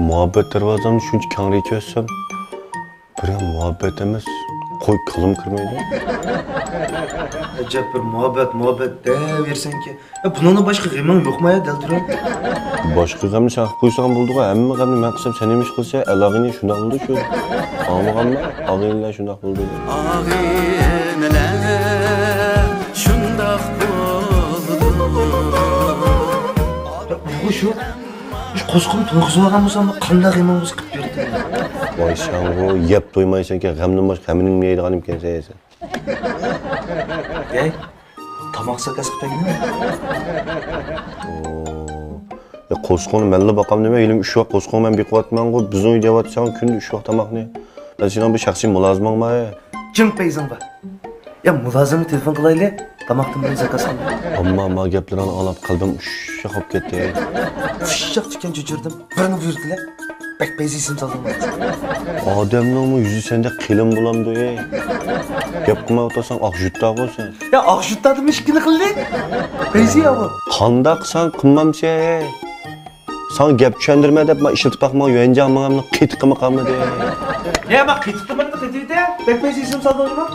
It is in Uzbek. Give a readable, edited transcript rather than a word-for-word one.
Muhabbet darvozamni shuncha kengaycha ochsam, bir ham muhabbet emas, qo'y qilim kirmaydi. Acaba bir muhabbet deyiversen ki. Ya bundan başka g'iming yo'qmi ya Dildiroy? Boshqa g'amni chaqib qo'ysam bo'ldi-ku, hamma g'amni men qilsam sen emish qilsa, alog'ini shunday bo'ldi shu. Olmaganmi? Og'inglar shunday bo'ldi. Og'inglar shunday bo'ldi. Bu şu qo'sqin to'yg'izib olgan bo'lsam, qanday g'iming o'zi qilib berdi. Voy shango, yeb to'ymaysan-ki, g'amdan boshqa g'amning yeydigan ekan sen. Ey, tomoq zakas qilib berganmi? Ya qo'sqonni menla boqam nima, ilim 3 vaqt qo'sqon men beqiyotman-ku, bizni uyda yeyotsan kunda 3 vaqt tomoqni. Ben sening bir shaxsiy mulozimingmi? Jim peyzing bor. Ya mulozimga telefon qilayli, tomoqdan bir zakas qildim. Amma gaplarini anglab qalbim ushsha qolib ketdi. Fışşaq tukan jujurdim, birini buyurdilar. Bek peyzisini saldım. Odamning yuzi senda qilim bo'lamdi, ey. Gap qilmay o'tirsan, oq jutda bo'lsan. Ya oqjutdadim ishkini qildi. Peyzi ya bu. Qandaq san qilmamcha, ey. San gap tushundirma deb men ishlatib baqma, yo'njamimni qitiqimi qilmadi. Ya bak qitibdi beni qitibdi. Bek peyzisini saldım.